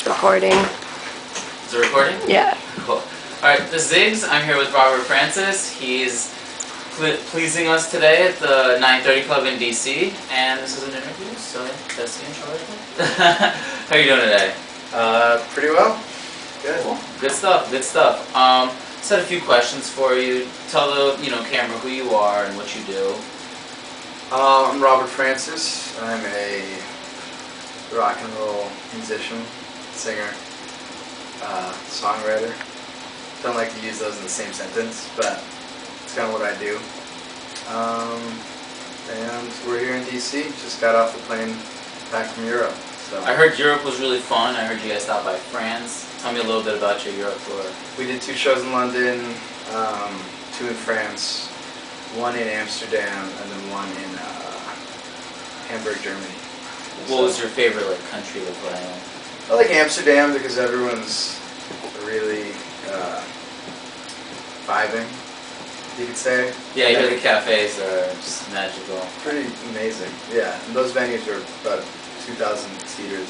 It's recording. Is it recording? Yeah. Cool. Alright, this is Ziggs. I'm here with Robert Francis. He's pleasing us today at the 930 Club in DC, and this is an interview, so that's the intro right there. How are you doing today? Pretty well. Good. Cool. Good stuff, good stuff. Just had a few questions for you. Tell the camera who you are and what you do. I'm Robert Francis. I'm a rock and roll musician, singer, songwriter. Don't like to use those in the same sentence, but it's kind of what I do. And we're here in DC. Just got off the plane back from Europe. So I heard Europe was really fun. I heard you guys stopped by France. Tell me a little bit about your Europe tour. we did 2 shows in London, 2 in France, 1 in Amsterdam, and then 1 in Hamburg, Germany. What was your favorite country to play in? I like Amsterdam because everyone's really vibing, you could say. Yeah, you hear the cafes are just magical. Pretty amazing, yeah. And those venues are about 2,000 seaters,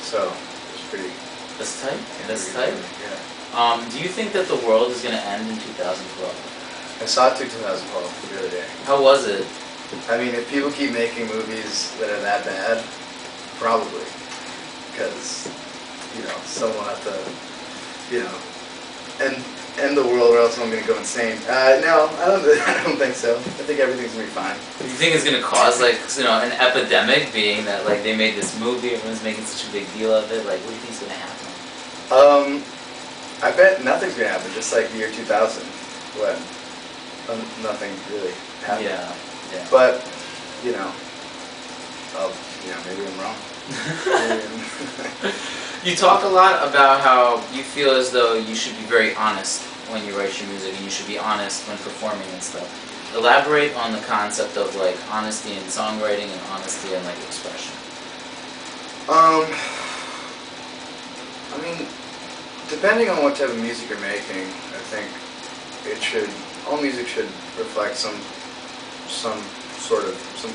so it's pretty. That's tight. That's pretty tight. good, yeah. Do you think that the world is going to end in 2012? I saw it in 2012 the other day. How was it? I mean, if people keep making movies that are that bad, probably, because someone will have to, end the world, or else I'm gonna go insane. No, I don't think so. I think everything's gonna be fine. Do you think it's going to cause an epidemic, being that they made this movie, everyone's making such a big deal of it? What do you think's going to happen? I bet nothing's gonna happen. Just like the year 2000, when nothing really happened. Yeah. But maybe I'm wrong. You talk a lot about how you feel as though you should be very honest when you write your music, and you should be honest when performing and stuff. Elaborate on the concept of honesty in songwriting and honesty in expression. I mean, depending on what type of music you're making, I think all music should reflect some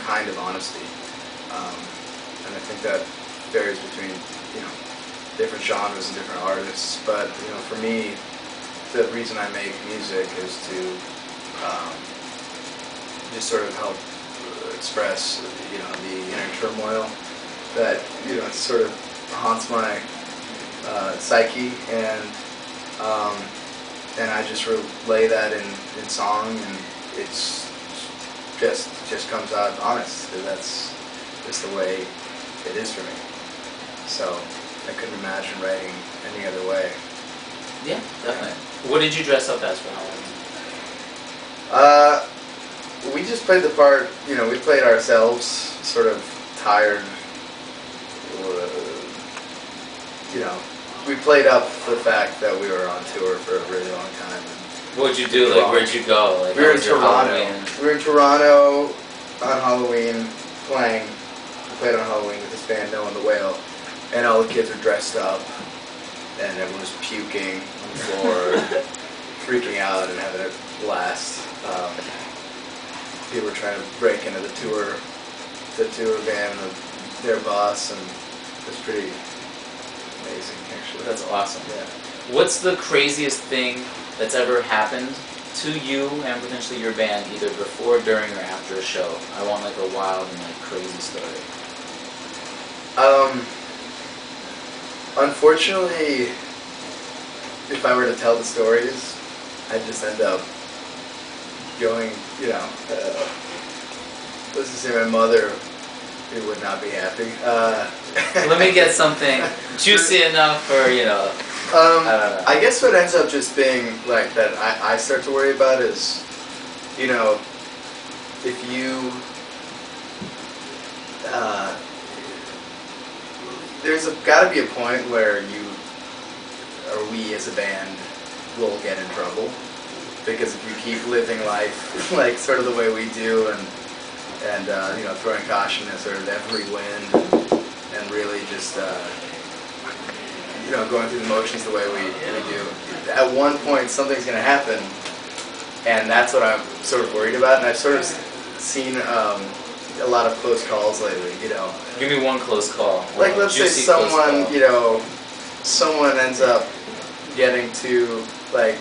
kind of honesty, and I think that varies between different genres and different artists. But for me, the reason I make music is to just sort of help express the inner turmoil that sort of haunts my psyche, and I just relay that in song, and it's just comes out honest. That's just the way it is for me. So I couldn't imagine writing any other way. Yeah, definitely. What did you dress up as for Halloween? We just played the part. We played ourselves, sort of tired. We played up the fact that we were on tour for a really long time. What'd you do? Where'd you go? We were in Toronto. We were in Toronto on Halloween playing. We played on Halloween with this band, No on the Whale, and all the kids were dressed up, and everyone was puking on the floor, freaking out and having a blast. People were trying to break into the tour van and their bus, and it was pretty amazing, actually. That's awesome. Yeah. What's the craziest thing that's ever happened to you and potentially your band, either before, during, or after a show? I want a wild and crazy story. Unfortunately, if I were to tell the stories, I'd just end up going, let's just say my mother would not be happy. Let me get something juicy enough for, I don't know. I guess what ends up just being that I start to worry about is, if you, there's got to be a point where we as a band will get in trouble, because if you keep living life sort of the way we do, and throwing caution at sort of every wind, and really just going through the motions the way we do, at one point something's going to happen, and that's what I'm sort of worried about. And I've sort of seen a lot of close calls lately, Give me one close call. Like, let's say someone, someone ends up getting to, like,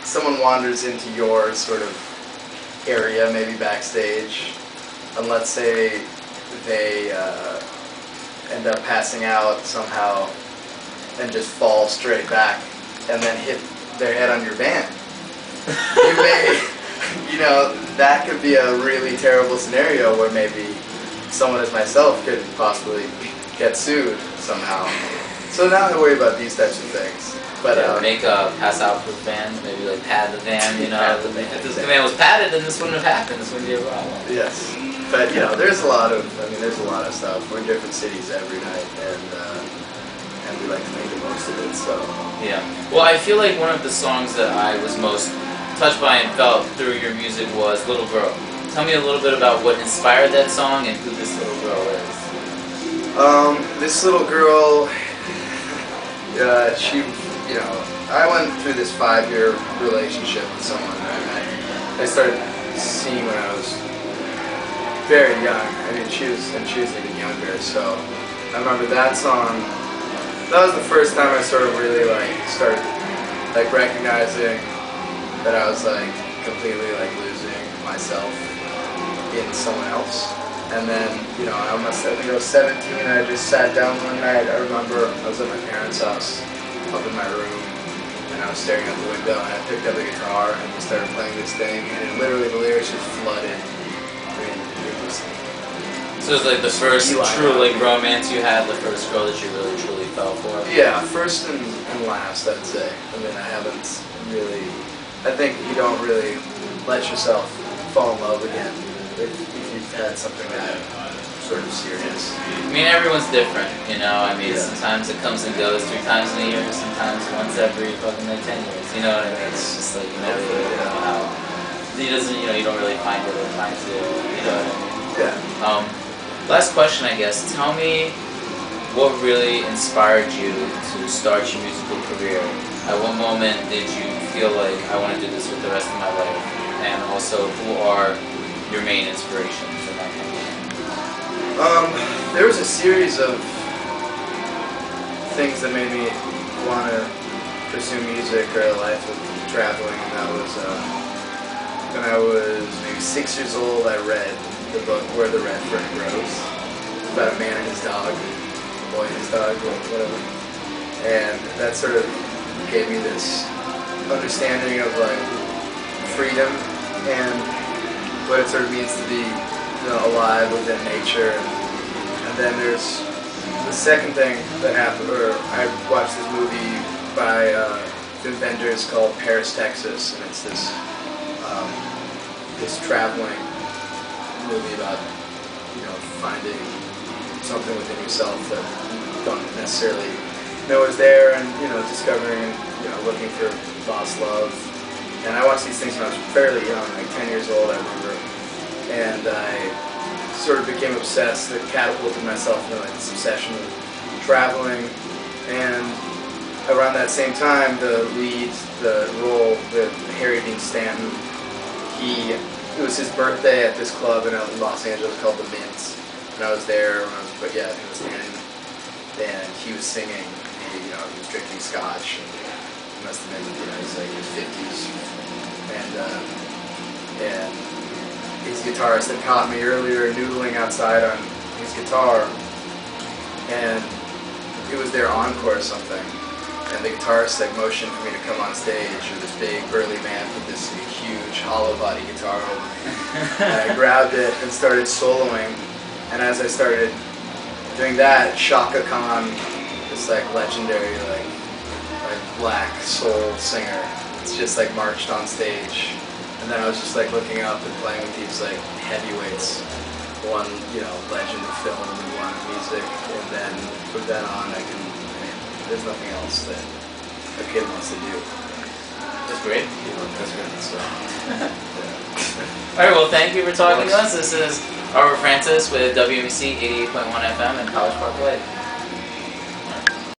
someone wanders into your sort of area, maybe backstage, and let's say they end up passing out somehow and just fall straight back and then hit their head on your band. You may, that could be a really terrible scenario where maybe someone as myself could possibly get sued somehow. So now I worry about these types of things. But make a pass out proof van, maybe like pad the van, Pad the van. If this van was padded, then this wouldn't have happened, this wouldn't be a problem. Yes. But there's a lot of stuff. We're in different cities every night, and we like to make the most of it. So yeah. Well, I feel like one of the songs that I was most touched by and felt through your music was "Little Girl." Tell me a little bit about what inspired that song and who this little girl is. This little girl, she, I went through this 5-year relationship with someone that I started seeing when I was very young. I mean, she was even younger. So I remember that song. That was the first time I sort of really started recognizing that I was completely losing myself in someone else. And then I think I was 17. I just sat down one night. I remember I was at my parents' house, up in my room, and I was staring out the window. And I picked up a guitar and we started playing this thing, and it literally the lyrics just flooded. So it was like the first true romance you had, the first girl that you really truly fell for? Yeah, first and last, I'd say. I mean, I think you don't really let yourself fall in love again if you've had something that sort of serious. I mean, everyone's different, I mean, sometimes it comes and goes 3 times in a year, sometimes once every fucking 10 years, you know what I mean? It's just you never really know how. You don't really find it or find it, you know what I mean? Yeah. Last question, I guess. Tell me what really inspired you to start your musical career. At what moment did you feel like I want to do this with the rest of my life? And also, who are your main inspirations in that kind of There was a series of things that made me want to pursue music or a life of traveling, and that was when I was maybe 6 years old. I read the book Where the Red Fern Grows. It's about a man and his dog, a boy and his dog, whatever. And that sort of gave me this understanding of freedom and what it sort of means to be alive within nature. And then there's the second thing that happened, or I watched this movie by Wim Wenders called Paris, Texas, and it's this traveling movie about finding something within yourself that you don't necessarily know is there, and discovering, looking for lost love. And I watched these things when I was fairly young, 10 years old, I remember, and I sort of became obsessed. It catapulted myself into this obsession with traveling. And around that same time, the role with Harry Dean Stanton, it was his birthday at this club in Los Angeles called The Mint, and I was there when I think it was 10, and he was singing. He was drinking scotch, and he must have been, he's in his 50s, and his guitarist had caught me earlier noodling outside on his guitar, and it was their encore or something. And the guitarist motioned for me to come on stage with this big burly man with this huge hollow body guitar over me. And I grabbed it and started soloing. And as I started doing that, Chaka Khan, this legendary black soul singer, it's just marched on stage. And then I was just looking up and playing with these heavyweights. One legend of film and one of music. And then from then on there's nothing else that a kid wants to do. That's great. That's great. So, Alright, well, thank you for talking to us. This is Arbor Francis with WMC 88.1 FM in College Park Lake.